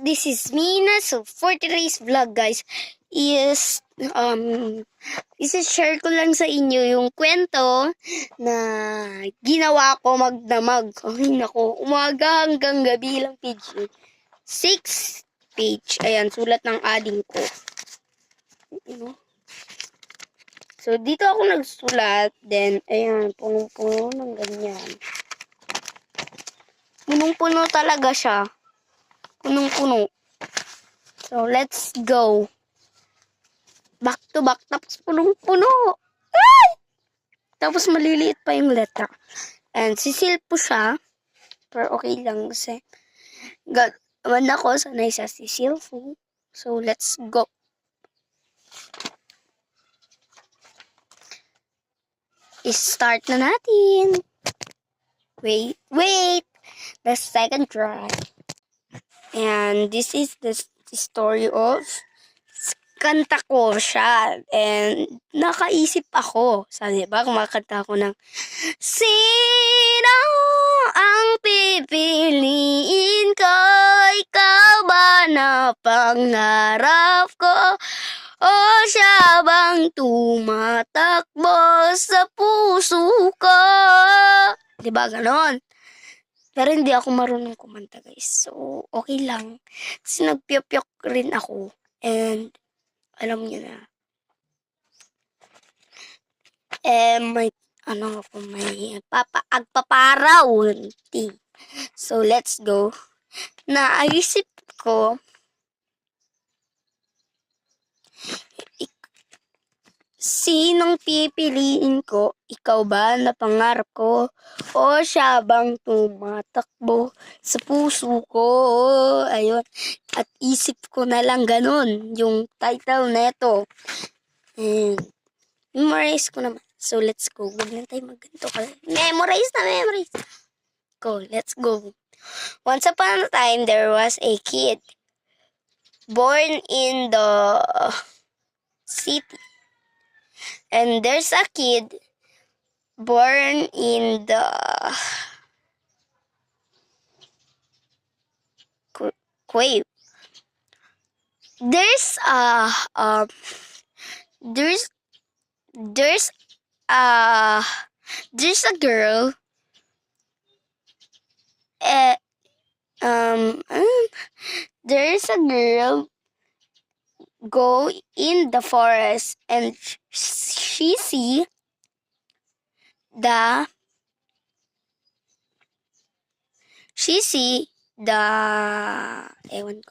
this is Mina. So for today's vlog guys is share ko lang sa inyo yung kwento na ginawa ko magdamag. Ay nako, umaga hanggang gabi lang page. 6 page. Ayan, sulat ng ading ko. You know? So dito ako nagsulat, then ayan, punong-puno ng ganyan. Punong-puno talaga siya. Punong-puno. So, let's go. Back to back. Tapos punong-puno. Ay! Tapos maliliit pa yung letra. And sisil po siya. Pero okay lang kasi gawan ako sanay sa sisil po. So, let's go. I-start na natin. Wait. The second try. And this is the story of kanta ko siya. And nakaisip ako. Sabi ba, kumakanta ako ng sino ang pipiliin ko? Ikaw ba na pangarap ko? O siya bang tumatakbo sa puso ko? Diba ganon? Pero hindi ako marunong kumanta guys. So, okay lang. Kasi nagpiyok-piyok rin ako. And, alam niyo na. May agpaparaw. So, let's go. Naisip ko, sinong pipiliin ko? Ikaw ba na pangarap ko? O siya bang tumatakbo sa puso ko? Ayun. At isip ko na lang ganun yung title neto. And memorize ko naman. So let's go. Huwag lang tayo magganto ka. Memorize. Go, let's go. Once upon a time, there was a kid born in the city. And there's a kid born in the cave. There's a girl. There's a girl go in the forest and she see the ewan ko.